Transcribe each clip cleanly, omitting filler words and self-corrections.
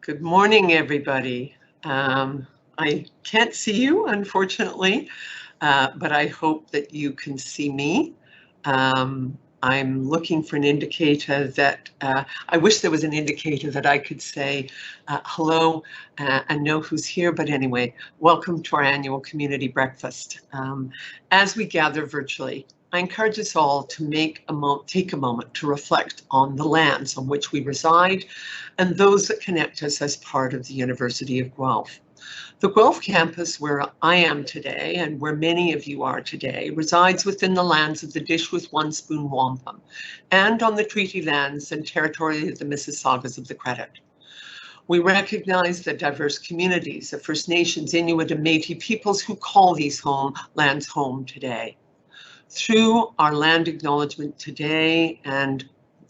Good morning, everybody. I can't see you, unfortunately, but I hope that you can see me. I'm looking for an indicator that, I wish there was an indicator that I could say hello and know who's here, but anyway, welcome to our annual community breakfast. As we gather virtually, I encourage us all to take a moment to reflect on the lands on which we reside and those that connect us as part of the University of Guelph. The Guelph campus, where I am today and where many of you are today, resides within the lands of the Dish with One Spoon Wampum and on the treaty lands and territory of the Mississaugas of the Credit. We recognize the diverse communities of First Nations, Inuit, and Métis peoples who call these lands home today. Through our land acknowledgement today and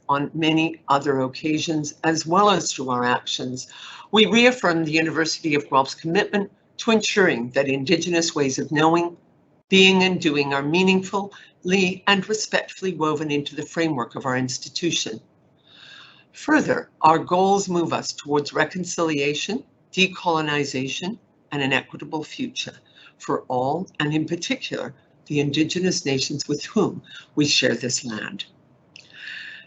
on many other occasions, as well as through our actions, we reaffirm the University of Guelph's commitment to ensuring that Indigenous ways of knowing, being, and doing are meaningfully and respectfully woven into the framework of our institution. Further, our goals move us towards reconciliation, decolonization, and an equitable future for all, and in particular, the Indigenous nations with whom we share this land.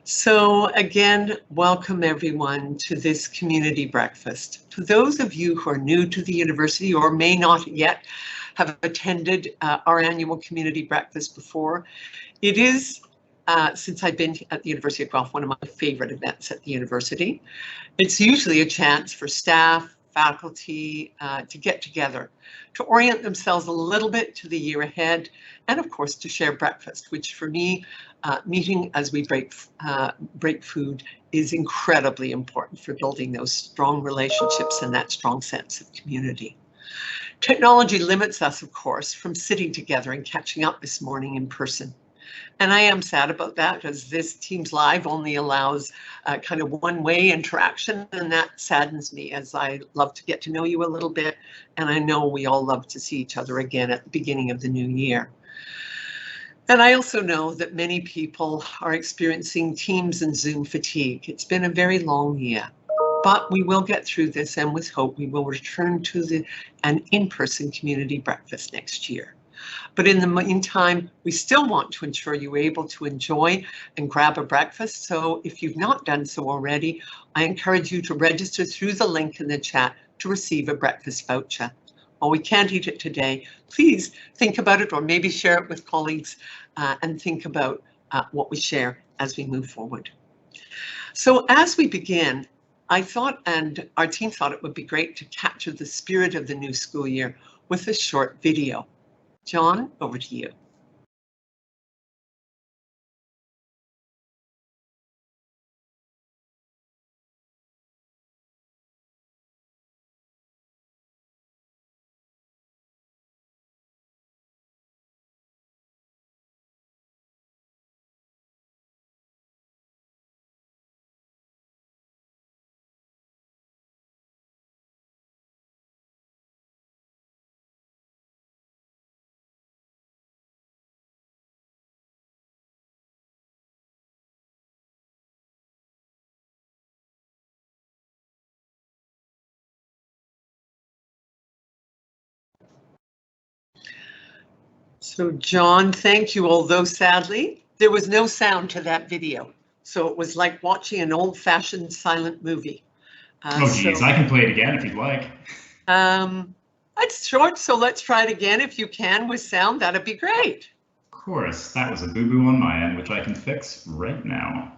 So again, welcome everyone to this community breakfast. To those of you who are new to the university or may not yet have attended our annual community breakfast before, it is, since I've been at the University of Guelph, one of my favorite events at the university. It's usually a chance for staff, faculty to get together, to orient themselves a little bit to the year ahead, and of course to share breakfast, which for me, meeting as we break food is incredibly important for building those strong relationships and that strong sense of community. Technology limits us, of course, from sitting together and catching up this morning in person. And I am sad about that, as this Teams Live only allows kind of one-way interaction, and that saddens me, as I love to get to know you a little bit, and I know we all love to see each other again at the beginning of the new year. And I also know that many people are experiencing Teams and Zoom fatigue. It's been a very long year, but we will get through this, and with hope, we will return to an in-person community breakfast next year. But in the meantime, we still want to ensure you're able to enjoy and grab a breakfast. So if you've not done so already, I encourage you to register through the link in the chat to receive a breakfast voucher. While we can't eat it today, please think about it, or maybe share it with colleagues and think about what we share as we move forward. So as we begin, I thought, and our team thought, it would be great to capture the spirit of the new school year with a short video. John, over to you. So John, thank you, although sadly, there was no sound to that video. So it was like watching an old-fashioned silent movie. Oh geez, I can play it again if you'd like. It's short, so let's try it again if you can with sound. That'd be great. Of course, that was a boo-boo on my end, which I can fix right now.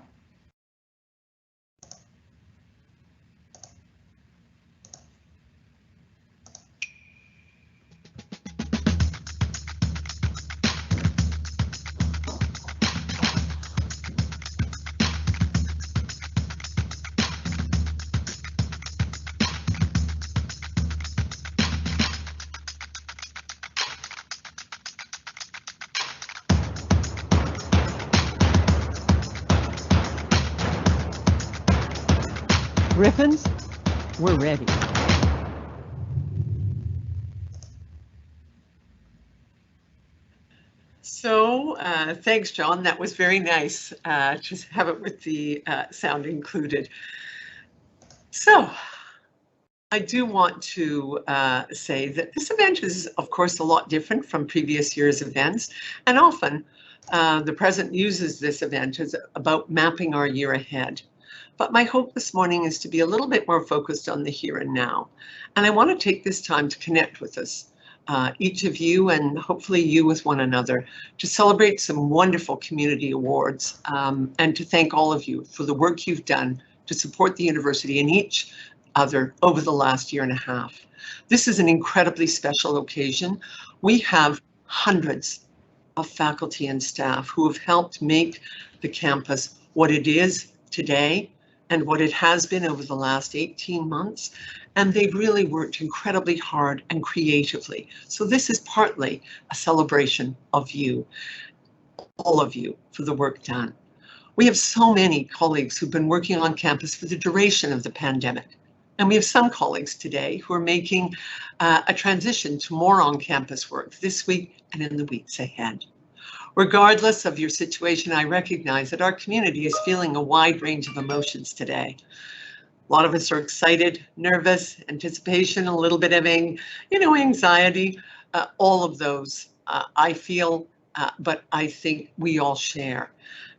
Griffins, we're ready. So thanks, John. That was very nice to have it with the sound included. So I do want to say that this event is, of course, a lot different from previous year's events, and often the President uses this event as about mapping our year ahead. But my hope this morning is to be a little bit more focused on the here and now. And I want to take this time to connect with us, each of you, and hopefully you with one another, to celebrate some wonderful community awards, and to thank all of you for the work you've done to support the university and each other over the last year and a half. This is an incredibly special occasion. We have hundreds of faculty and staff who have helped make the campus what it is today and what it has been over the last 18 months. And they've really worked incredibly hard and creatively. So this is partly a celebration of you, all of you, for the work done. We have so many colleagues who've been working on campus for the duration of the pandemic. And we have some colleagues today who are making a transition to more on-campus work this week and in the weeks ahead. Regardless of your situation, I recognize that our community is feeling a wide range of emotions today. A lot of us are excited, nervous, anticipation, a little bit of anxiety, all of those I feel, but I think we all share.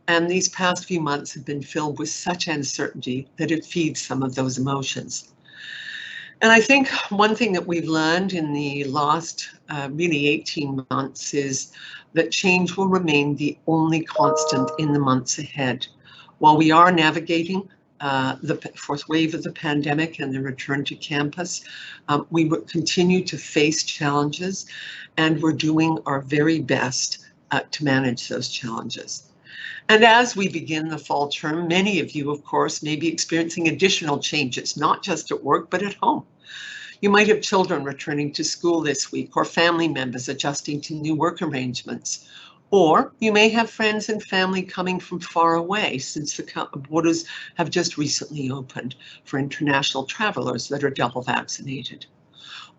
And these past few months have been filled with such uncertainty that it feeds some of those emotions. And I think one thing that we've learned in the last really 18 months is that change will remain the only constant in the months ahead. While we are navigating the fourth wave of the pandemic and the return to campus, we will continue to face challenges, and we're doing our very best to manage those challenges. And as we begin the fall term, many of you, of course, may be experiencing additional changes, not just at work, but at home. You might have children returning to school this week, or family members adjusting to new work arrangements. Or you may have friends and family coming from far away, since the borders have just recently opened for international travelers that are double vaccinated.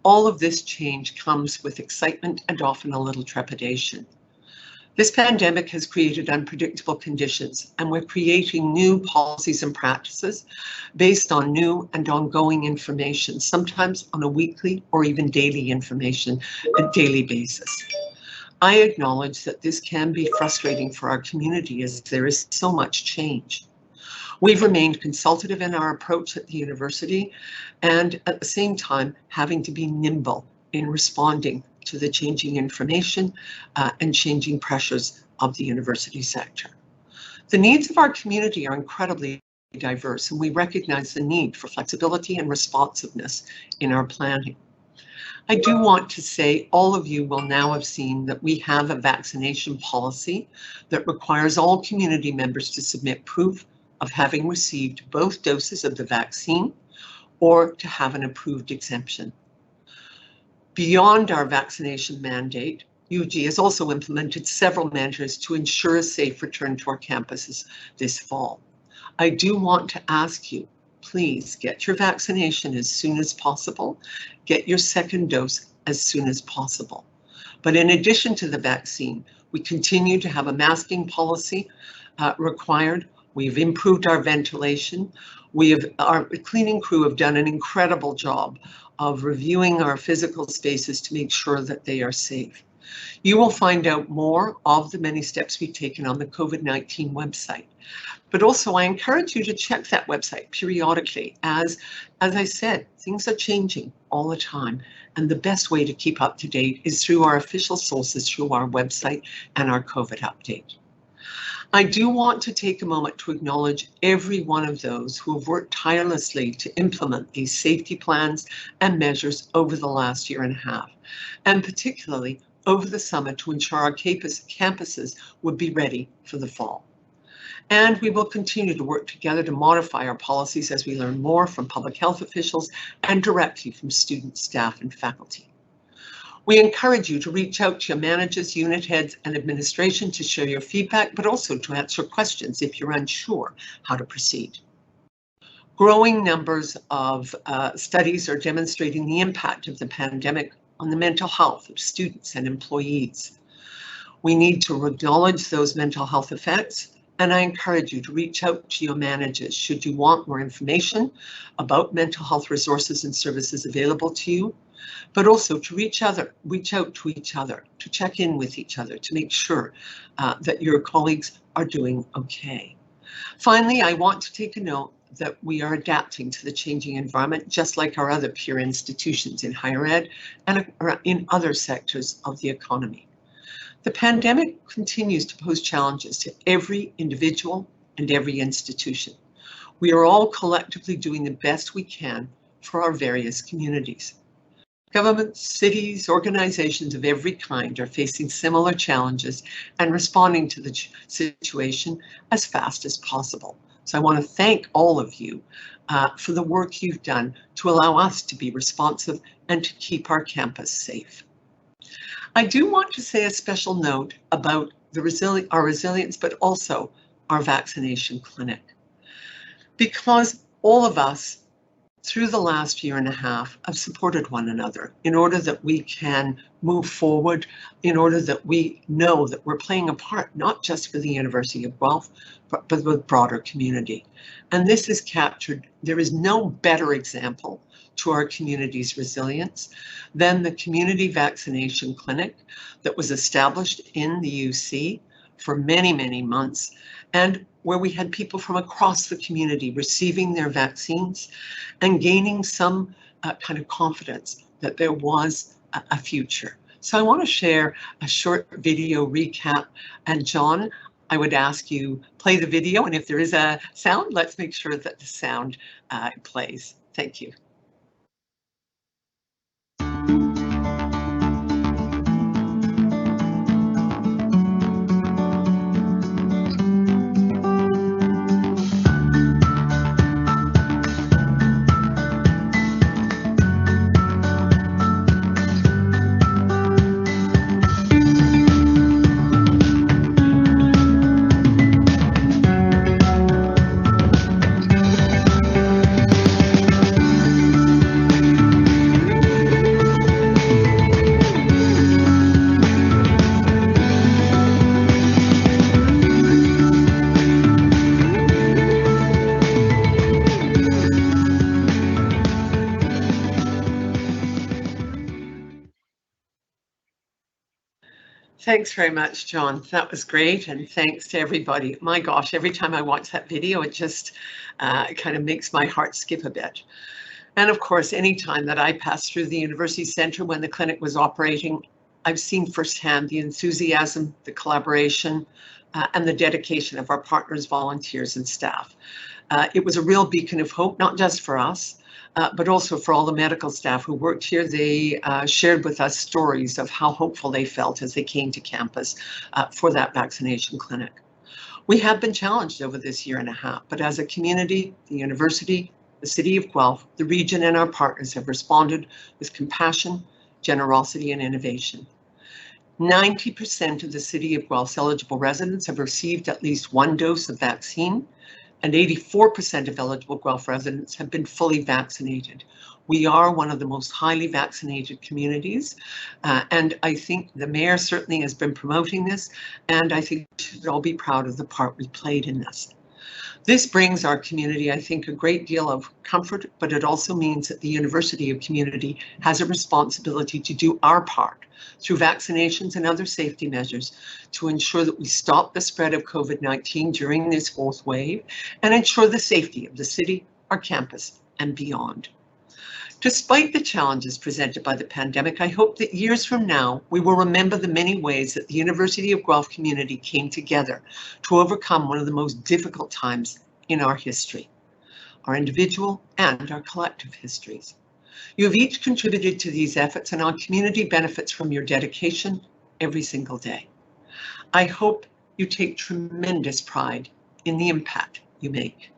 All of this change comes with excitement and often a little trepidation. This pandemic has created unpredictable conditions, and we're creating new policies and practices based on new and ongoing information, sometimes on a weekly or even daily basis. I acknowledge that this can be frustrating for our community as there is so much change. We've remained consultative in our approach at the university, and at the same time having to be nimble in responding to the changing information and changing pressures of the university sector. The needs of our community are incredibly diverse, and we recognize the need for flexibility and responsiveness in our planning. I do want to say all of you will now have seen that we have a vaccination policy that requires all community members to submit proof of having received both doses of the vaccine or to have an approved exemption. Beyond our vaccination mandate, UG has also implemented several measures to ensure a safe return to our campuses this fall. I do want to ask you, please get your vaccination as soon as possible. Get your second dose as soon as possible. But in addition to the vaccine, we continue to have a masking policy required. We've improved our ventilation. Our cleaning crew have done an incredible job of reviewing our physical spaces to make sure that they are safe. You will find out more of the many steps we've taken on the COVID-19 website. But also I encourage you to check that website periodically as I said, things are changing all the time. And the best way to keep up to date is through our official sources, through our website and our COVID update. I do want to take a moment to acknowledge every one of those who have worked tirelessly to implement these safety plans and measures over the last year and a half, and particularly over the summer to ensure our campuses would be ready for the fall. And we will continue to work together to modify our policies as we learn more from public health officials and directly from students, staff, and faculty. We encourage you to reach out to your managers, unit heads, and administration to share your feedback, but also to answer questions if you're unsure how to proceed. Growing numbers of studies are demonstrating the impact of the pandemic on the mental health of students and employees. We need to acknowledge those mental health effects And I encourage you to reach out to your managers should you want more information about mental health resources and services available to you, but also to reach out to each other, to check in with each other, to make sure that your colleagues are doing okay. Finally, I want to take a note that we are adapting to the changing environment, just like our other peer institutions in higher ed and in other sectors of the economy. The pandemic continues to pose challenges to every individual and every institution. We are all collectively doing the best we can for our various communities. Governments, cities, organizations of every kind are facing similar challenges and responding to the situation as fast as possible. So I want to thank all of you for the work you've done to allow us to be responsive and to keep our campus safe. I do want to say a special note about our resilience, but also our vaccination clinic, because all of us through the last year and a half have supported one another in order that we can move forward, in order that we know that we're playing a part, not just for the University of Guelph, but the broader community. And this is captured, there is no better example to our community's resilience than the community vaccination clinic that was established in the UC for many, many months, and where we had people from across the community receiving their vaccines and gaining some kind of confidence that there was a future. So I want to share a short video recap, and John, I would ask you play the video, and if there is a sound, let's make sure that the sound plays. Thank you. Thanks very much, John. That was great, and thanks to everybody. My gosh, every time I watch that video, it just kind of makes my heart skip a bit. And of course, anytime that I pass through the University Centre when the clinic was operating, I've seen firsthand the enthusiasm, the collaboration, and the dedication of our partners, volunteers, and staff. It was a real beacon of hope, not just for us, but also for all the medical staff who worked here. They shared with us stories of how hopeful they felt as they came to campus for that vaccination clinic. We have been challenged over this year and a half, but as a community, the university, the City of Guelph, the region, and our partners have responded with compassion, generosity, and innovation. 90% of the City of Guelph's eligible residents have received at least one dose of vaccine, and 84% of eligible Guelph residents have been fully vaccinated. We are one of the most highly vaccinated communities, and I think the mayor certainly has been promoting this, and I think we should all be proud of the part we played in this. This brings our community, I think, a great deal of comfort, but it also means that the University of Community has a responsibility to do our part through vaccinations and other safety measures to ensure that we stop the spread of COVID-19 during this fourth wave and ensure the safety of the city, our campus, and beyond. Despite the challenges presented by the pandemic, I hope that years from now, we will remember the many ways that the University of Guelph community came together to overcome one of the most difficult times in our history, our individual and our collective histories. You have each contributed to these efforts, and our community benefits from your dedication every single day. I hope you take tremendous pride in the impact you make.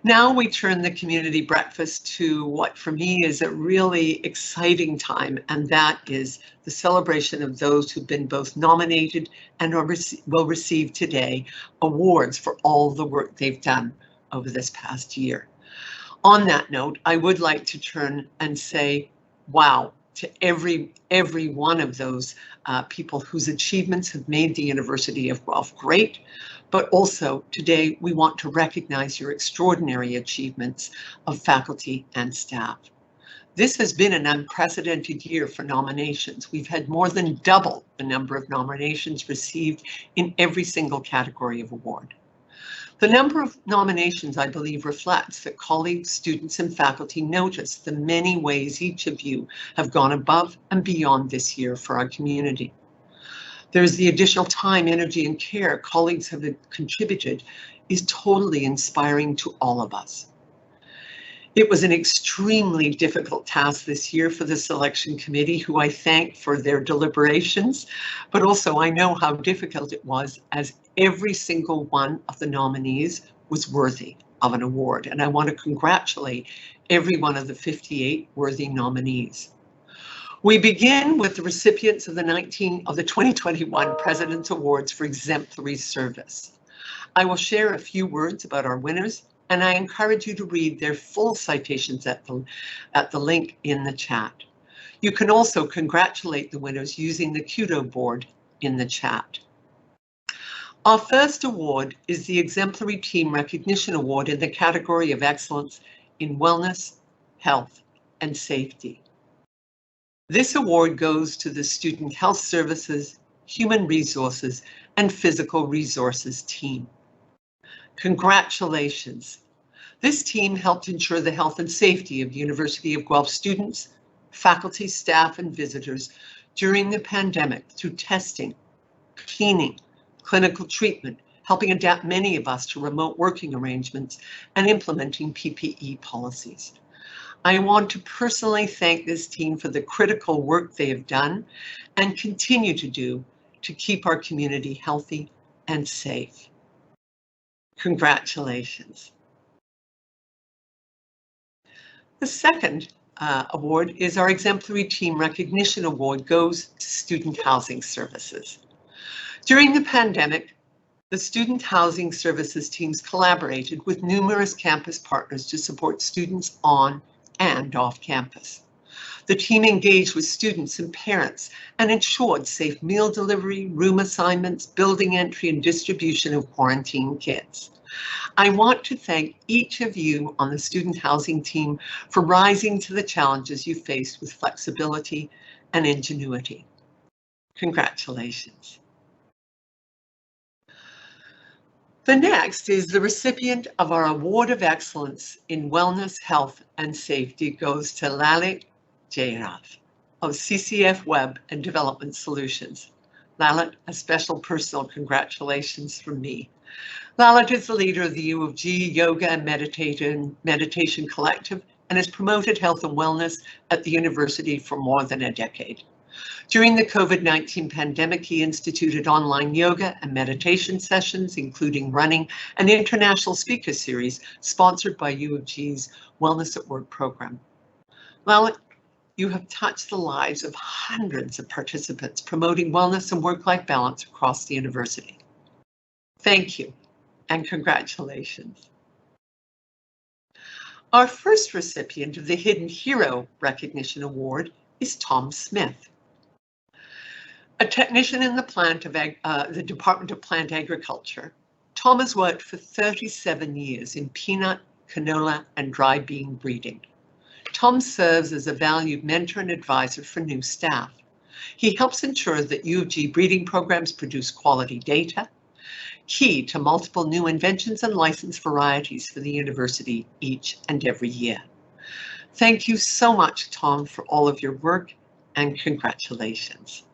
Now we turn the community breakfast to what for me is a really exciting time, and that is the celebration of those who've been both nominated and will receive today awards for all the work they've done over this past year. On that note, I would like to turn and say, wow, to every one of those people whose achievements have made the University of Guelph great, But also today we want to recognize your extraordinary achievements of faculty and staff. This has been an unprecedented year for nominations. We've had more than double the number of nominations received in every single category of award. The number of nominations, I believe, reflects that colleagues, students, and faculty notice the many ways each of you have gone above and beyond this year for our community. There's the additional time, energy, and care colleagues have contributed is totally inspiring to all of us. It was an extremely difficult task this year for the selection committee, who I thank for their deliberations, but also I know how difficult it was, as every single one of the nominees was worthy of an award, and I want to congratulate every one of the 58 worthy nominees. We begin with the recipients of the 2021 President's Awards for Exemplary Service. I will share a few words about our winners, and I encourage you to read their full citations at the link in the chat. You can also congratulate the winners using the Kudo board in the chat. Our first award is the Exemplary Team Recognition Award in the category of Excellence in Wellness, Health, and Safety. This award goes to the Student Health Services, Human Resources, and Physical Resources team. Congratulations. This team helped ensure the health and safety of University of Guelph students, faculty, staff, and visitors during the pandemic through testing, cleaning, clinical treatment, helping adapt many of us to remote working arrangements, and implementing PPE policies. I want to personally thank this team for the critical work they have done and continue to do to keep our community healthy and safe. Congratulations. The second award is our Exemplary Team Recognition Award goes to Student Housing Services. During the pandemic, the Student Housing Services teams collaborated with numerous campus partners to support students on and off campus. The team engaged with students and parents and ensured safe meal delivery, room assignments, building entry, and distribution of quarantine kits. I want to thank each of you on the student housing team for rising to the challenges you faced with flexibility and ingenuity. Congratulations. The next is the recipient of our Award of Excellence in Wellness, Health, and Safety goes to Lalit Jairav of CCF Web and Development Solutions. Lalit, a special personal congratulations from me. Lalit is the leader of the U of G Yoga and Meditation Collective and has promoted health and wellness at the university for more than a decade. During the COVID-19 pandemic, he instituted online yoga and meditation sessions, including running an international speaker series sponsored by U of G's Wellness at Work program. Lalit, you have touched the lives of hundreds of participants promoting wellness and work-life balance across the university. Thank you and congratulations. Our first recipient of the Hidden Hero Recognition Award is Tom Smith. A technician in the Department of Plant Agriculture, Tom has worked for 37 years in peanut, canola, and dry bean breeding. Tom serves as a valued mentor and advisor for new staff. He helps ensure that U of G breeding programs produce quality data, key to multiple new inventions and licensed varieties for the university each and every year. Thank you so much, Tom, for all of your work, and congratulations.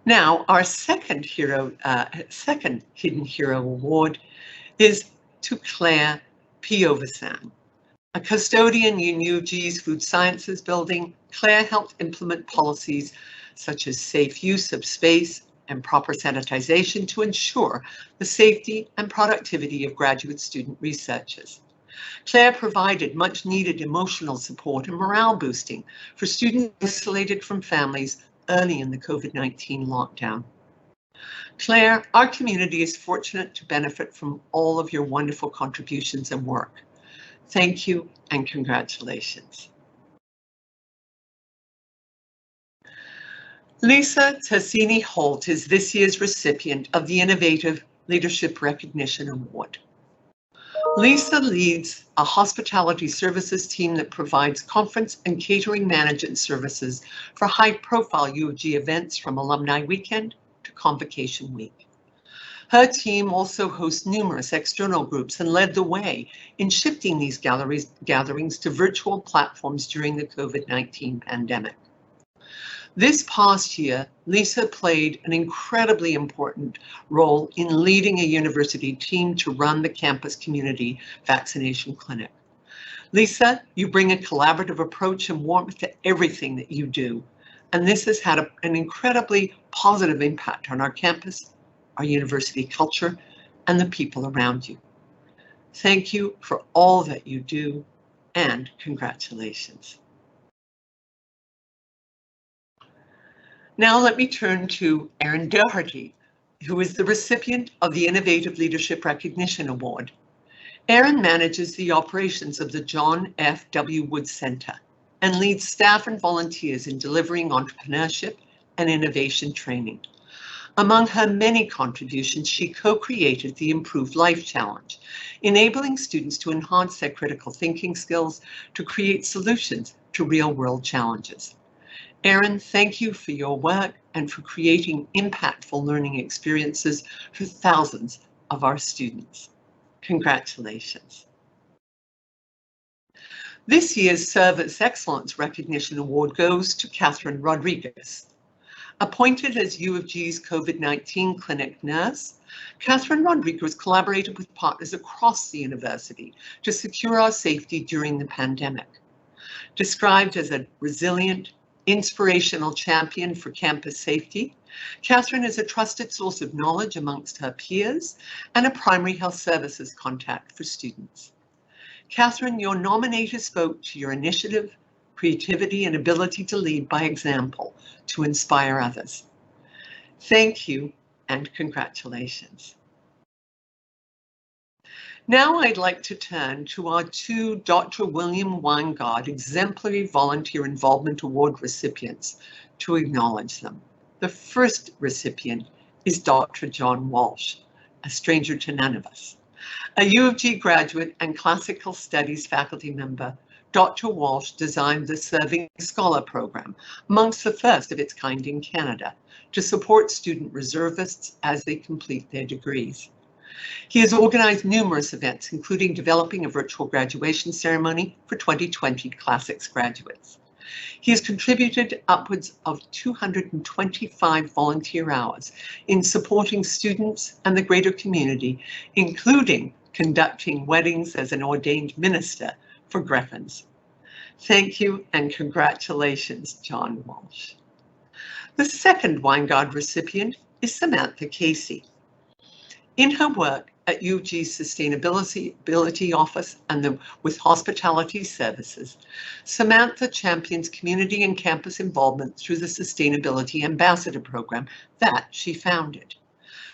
Now, our second Hidden Hero Award is to Claire Piovesan. A custodian in U of G's Food Sciences building, Claire helped implement policies such as safe use of space and proper sanitization to ensure the safety and productivity of graduate student researchers. Claire provided much needed emotional support and morale boosting for students isolated from families early in the COVID-19 lockdown. Claire, our community is fortunate to benefit from all of your wonderful contributions and work. Thank you and congratulations. Lisa Tassini Holt is this year's recipient of the Innovative Leadership Recognition Award. Lisa leads a hospitality services team that provides conference and catering management services for high-profile U of G events from Alumni Weekend to Convocation Week. Her team also hosts numerous external groups and led the way in shifting these gatherings to virtual platforms during the COVID-19 pandemic. This past year, Lisa played an incredibly important role in leading a university team to run the campus community vaccination clinic. Lisa, you bring a collaborative approach and warmth to everything that you do, and this has had an incredibly positive impact on our campus, our university culture, and the people around you. Thank you for all that you do, and congratulations. Now let me turn to Erin Doherty, who is the recipient of the Innovative Leadership Recognition Award. Erin manages the operations of the John F. W. Wood Center and leads staff and volunteers in delivering entrepreneurship and innovation training. Among her many contributions, she co-created the Improved Life Challenge, enabling students to enhance their critical thinking skills to create solutions to real-world challenges. Erin, thank you for your work and for creating impactful learning experiences for thousands of our students. Congratulations. This year's Service Excellence Recognition Award goes to Catherine Rodriguez. Appointed as U of G's COVID-19 clinic nurse, Catherine Rodriguez collaborated with partners across the university to secure our safety during the pandemic. Described as a resilient, inspirational champion for campus safety, Catherine is a trusted source of knowledge amongst her peers and a primary health services contact for students. Catherine, your nominator spoke to your initiative, creativity, and ability to lead by example to inspire others. Thank you and congratulations. Now I'd like to turn to our two Dr. William Weingard Exemplary Volunteer Involvement Award recipients to acknowledge them. The first recipient is Dr. John Walsh, a stranger to none of us. A U of G graduate and classical studies faculty member, Dr. Walsh designed the Serving Scholar program, amongst the first of its kind in Canada, to support student reservists as they complete their degrees. He has organized numerous events, including developing a virtual graduation ceremony for 2020 Classics graduates. He has contributed upwards of 225 volunteer hours in supporting students and the greater community, including conducting weddings as an ordained minister for Griffins. Thank you and congratulations, John Walsh. The second Weingard recipient is Samantha Casey. In her work at U of G's Sustainability Office and with Hospitality Services, Samantha champions community and campus involvement through the Sustainability Ambassador Program that she founded.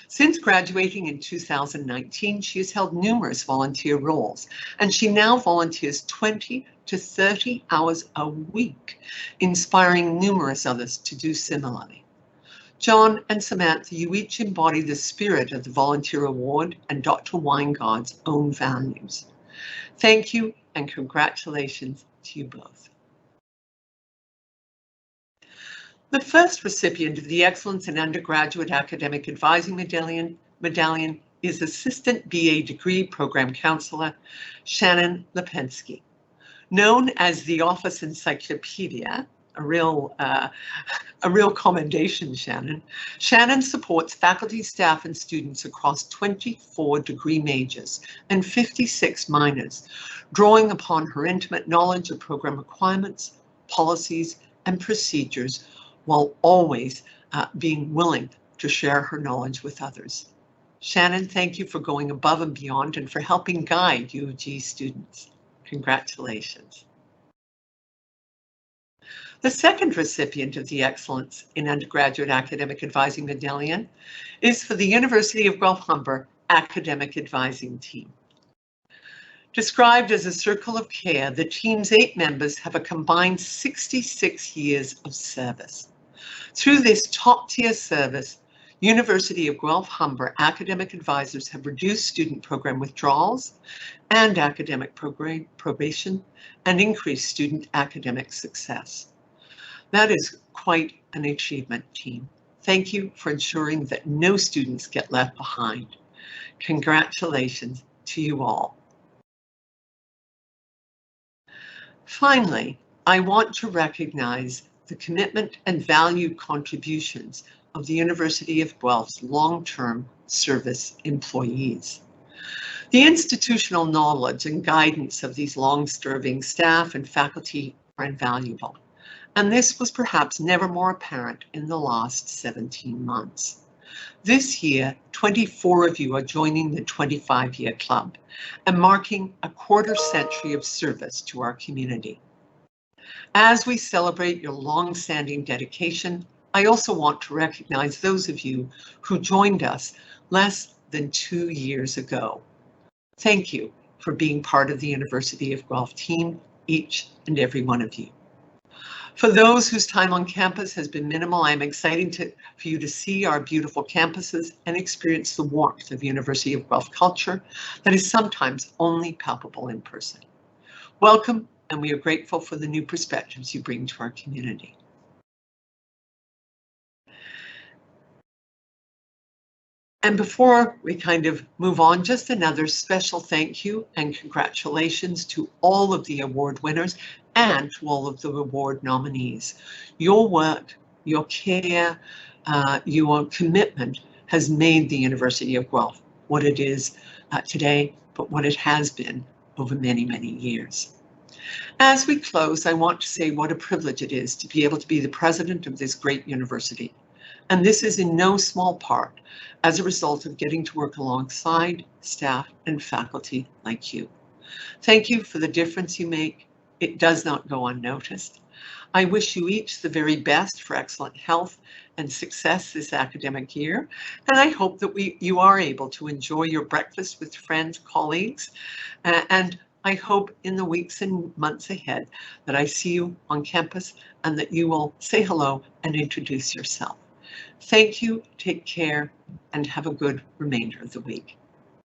Since graduating in 2019, she has held numerous volunteer roles, and she now volunteers 20 to 30 hours a week, inspiring numerous others to do similarly. John and Samantha, you each embody the spirit of the Volunteer Award and Dr. Weingard's own values. Thank you and congratulations to you both. The first recipient of the Excellence in Undergraduate Academic Advising Medallion is Assistant BA Degree Program Counselor Shannon Lipensky. Known as the Office Encyclopedia, a real commendation, Shannon. Shannon supports faculty, staff, and students across 24 degree majors and 56 minors, drawing upon her intimate knowledge of program requirements, policies, and procedures, while always being willing to share her knowledge with others. Shannon, thank you for going above and beyond and for helping guide U of G students. Congratulations. The second recipient of the Excellence in Undergraduate Academic Advising Medallion is for the University of Guelph Academic Advising Team. Described as a circle of care, the team's 8 members have a combined 66 years of service. Through this top-tier service, University of Guelph-Humber academic advisors have reduced student program withdrawals and academic probation and increased student academic success. That is quite an achievement, team. Thank you for ensuring that no students get left behind. Congratulations to you all. Finally, I want to recognize the commitment and valued contributions of the University of Guelph's long-term service employees. The institutional knowledge and guidance of these long-serving staff and faculty are invaluable, and this was perhaps never more apparent in the last 17 months. This year, 24 of you are joining the 25-year club and marking a quarter century of service to our community. As we celebrate your long-standing dedication, I also want to recognize those of you who joined us less than 2 years ago. Thank you for being part of the University of Guelph team, each and every one of you. For those whose time on campus has been minimal, I'm excited for you to see our beautiful campuses and experience the warmth of University of Guelph culture that is sometimes only palpable in person. Welcome, and we are grateful for the new perspectives you bring to our community. And before we kind of move on, just another special thank you and congratulations to all of the award winners and to all of the award nominees. Your work, your care, your commitment has made the University of Guelph what it is today, but what it has been over many, many years. As we close, I want to say what a privilege it is to be able to be the president of this great university. And this is in no small part as a result of getting to work alongside staff and faculty like you. Thank you for the difference you make. It does not go unnoticed. I wish you each the very best for excellent health and success this academic year. And I hope that you are able to enjoy your breakfast with friends, colleagues, and I hope in the weeks and months ahead that I see you on campus and that you will say hello and introduce yourself. Thank you, take care, and have a good remainder of the week.